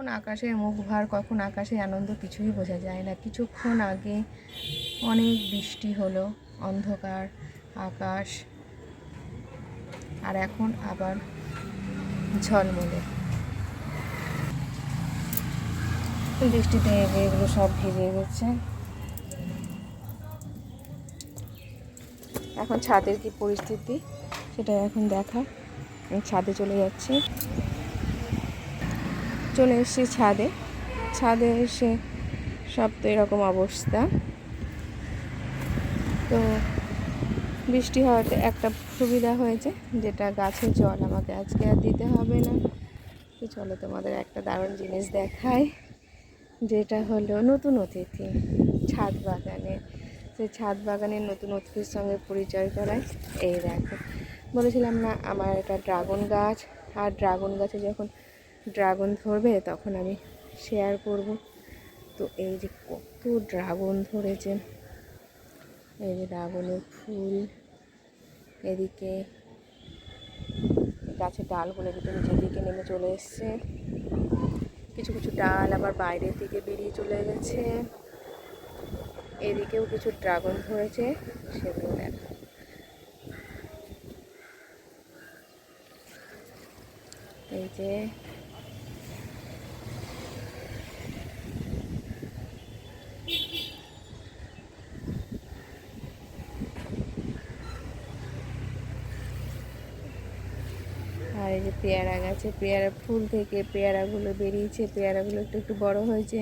কখন আকাশের মুখ ভার, কখন আকাশের আনন্দ কিছুই বোঝা যায় না। কিছুক্ষণ আগে অনেক বৃষ্টি হলো, অন্ধকার আকাশ, আর এখন আবার ঝলমলে। বৃষ্টিতে এগুলো সব ভিজে গেছে। এখন ছাদের কি পরিস্থিতি সেটা এখন দেখা। ছাদে চলে যাচ্ছি, চলে এসেছি ছাদে। ছাদে এসে সব তো এরকম অবস্থা। তো বৃষ্টি হওয়াতে একটা সুবিধা হয়েছে, যেটা গাছে জল আমাকে আজকে আর দিতে হবে না। তো চলো তোমাদের একটা দারুণ জিনিস দেখাই, যেটা হলো নতুন অতিথি ছাদ বাগানে। সেই ছাদ বাগানের নতুন অতিথির সঙ্গে পরিচয় করায়। এই দেখো, বলেছিলাম না আমার এটা ড্রাগন গাছ, আর ড্রাগন গাছে যখন ড্রাগন ধরবে তখন আমি শেয়ার করব। তো এই যে কত ড্রাগন ধরেছে, এই যে ড্রাগনের ফুল, এদিকে গাছের ডালগুলো কিন্তু নিচের দিকে নেমে চলে এসছে, কিছু কিছু ডাল আবার বাইরের দিকে বেরিয়ে চলে গেছে। এদিকেও কিছু ড্রাগন ধরেছে, সেগুলো দেখো। এই যে আর এই যে পেয়ারা গাছে পেয়ারা ফুল থেকে পেয়ারাগুলো বেরিয়েছে, পেয়ারাগুলো একটু একটু বড় হয়েছে।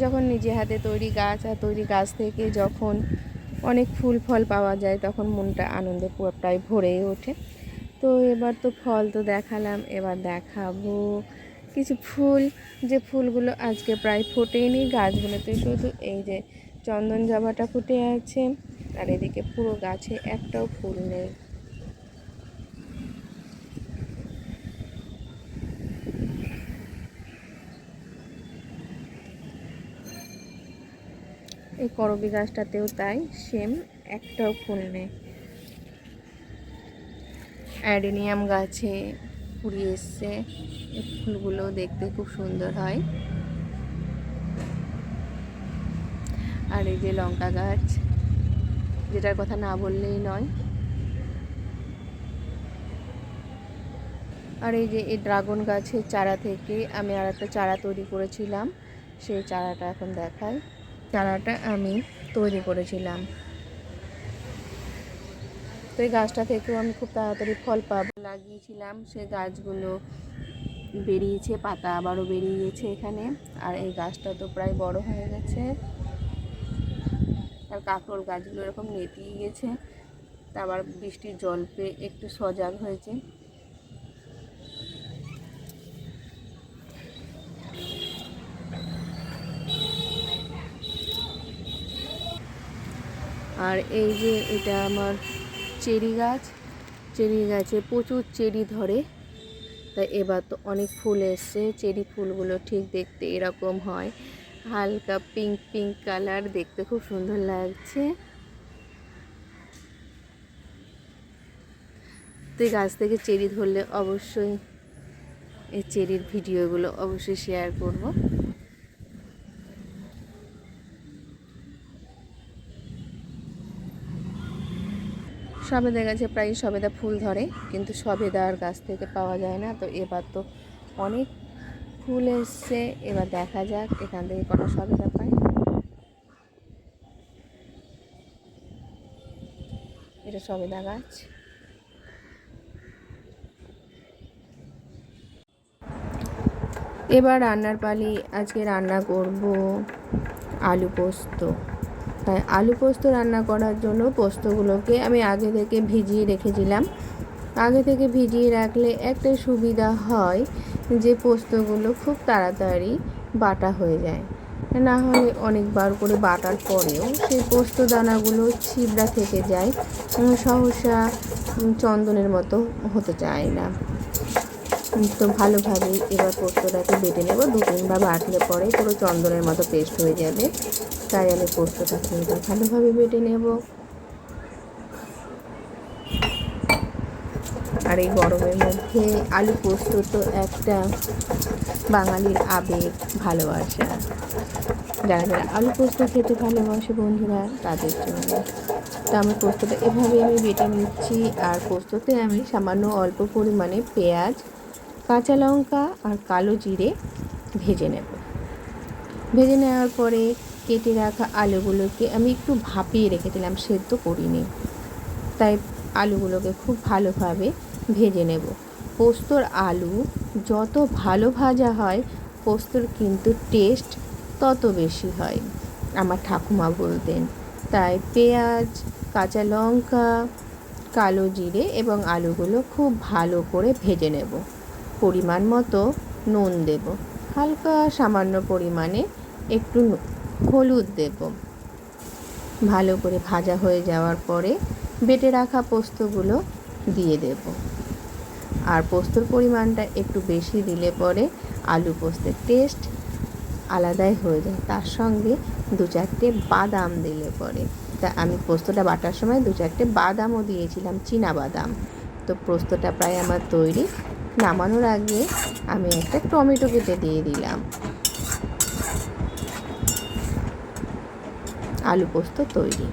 যখন নিজে হাতে তৈরি গাছ, আর তৈরি গাছ থেকে যখন অনেক ফুল ফল পাওয়া যায়, তখন মনটা আনন্দে পুরোটাই ভরে ওঠে। তো এবার তো ফল তো দেখালাম, এবার দেখাবো কিছু ফুল, যে ফুলগুলো আজকে প্রায় ফোটেনি। গাছগুলোতে শুধু এই যে চন্দন জবাটা ফুটে আছে, আর এদিকে পুরো গাছে একটাও ফুল নেই। এই করবী গাছটাতেও তাই, সেম, একটাও ফুল নেই। অ্যাডেনিয়াম গাছে কুড়ি এসছে, এই ফুলগুলো দেখতে খুব সুন্দর হয়। আর এই যে লঙ্কা গাছ, যেটার কথা না বললেই নয়। আর এই যে এই ড্রাগন গাছের চারা থেকে আমি আর একটা চারা তৈরি করেছিলাম, সেই চারাটা এখন দেখাই। চারাটা আমি তৈরি করেছিলাম, তো এই গাছটা থেকেও আমি খুব তাড়াতাড়ি ফল পাবো লাগিয়েছিলাম। সেই গাছগুলো বেরিয়েছে, পাতা আবারও বেরিয়ে গেছে এখানে। আর এই গাছটা তো প্রায় বড় হয়ে গেছে। আর কাঁকরোল গাছগুলো এরকম নেতিয়ে গেছে, তা আবার বৃষ্টির জল পেয়ে একটু সজাগ হয়েছে। আর এই যে এটা আমার চেরি গাছ, চেরি গাছে প্রচুর চেরি ধরে, তাই এবার তো অনেক ফুল এসছে। চেরি ফুলগুলো ঠিক দেখতে এরকম হয়, হালকা পিঙ্ক পিঙ্ক কালার, দেখতে খুব সুন্দর লাগছে। তো এই গাছ থেকে চেরি ধরলে অবশ্যই এই চেরির ভিডিওগুলো অবশ্যই শেয়ার করব। সবেদা গাছে প্রায় সবেদা ফুল ধরে, কিন্তু সবেদা আর গাছ থেকে পাওয়া যায় না। তো এবার তো অনেক ফুল এসছে, এবার দেখা যাক এখান থেকে কটা সবেদা পাই। এটা সবেদা গাছ। এবার রান্নার পালি। আজকে রান্না করব আলু পোস্ত। তাই আলু পোস্ত রান্না করার জন্য পোস্তগুলোকে আমি আগে থেকে ভিজিয়ে রেখেছিলাম। আগে থেকে ভিজিয়ে রাখলে একটাই সুবিধা হয়, যে পোস্তগুলো খুব তাড়াতাড়ি বাটা হয়ে যায়। না হলে অনেকবার করে বাটার পরেও সেই পোস্ত দানাগুলো ছিবড়া থেকে যায়, সহসা চন্দনের মতো হতে চায় না। তো ভালোভাবেই এবার পোস্তটাকে বেটে নেব। 2-3 বার বাটলে পরে পুরো চন্দনের মতো পেস্ট হয়ে যাবে। তাই আমি পোস্তটাকে এবার ভালোভাবে বেটে নেব। আর এই গরমের মধ্যে আলু পোস্ত তো একটা বাঙালির আবেগ, ভালোবাসা। যারা যারা আলু পোস্ত খেতে ভালোবাসে বন্ধুরা, তাদের জন্য। তো আমি পোস্তটা এভাবে আমি বেটে নিচ্ছি। আর পোস্ততে আমি সামান্য অল্প পরিমাণে পেঁয়াজ, কাঁচা লঙ্কা আর কালো জিরে ভেজে নেব। ভেজে নেওয়ার পরে কেটে রাখা আলুগুলোকে আমি একটু ভাপিয়ে রেখেছিলাম, সেদ্ধ করিনি, তাই আলুগুলোকে খুব ভালোভাবে ভেজে নেব। পোস্তর আলু যত ভালো ভাজা হয়, পোস্তর কিন্তু টেস্ট তত বেশি হয়, আমার ঠাকুমা বলতেন। তাই পেঁয়াজ, কাঁচা লঙ্কা, কালো জিরে এবং আলুগুলো খুব ভালো করে ভেজে নেব। পরিমাণ মতো নুন দেব, হালকা সামান্য পরিমাণে একটু হলুদ দেব। ভালো করে ভাজা হয়ে যাওয়ার পরে বেটে রাখা পোস্তগুলো দিয়ে দেব। আর পোস্তর পরিমাণটা একটু বেশি দিলে পরে আলু পোস্তের টেস্ট আলাদাই হয়ে যায়। তার সঙ্গে 2-4টে বাদাম দিলে পরে, তা আমি পোস্তটা বাটার সময় 2-4টে বাদামও দিয়েছিলাম, চীনা বাদাম। তো পোস্তটা প্রায় আমার তৈরি। নামানোর আগে আমি একটা টমেটো কেটে দিয়ে দিলাম। আলু পোস্ত তৈরি।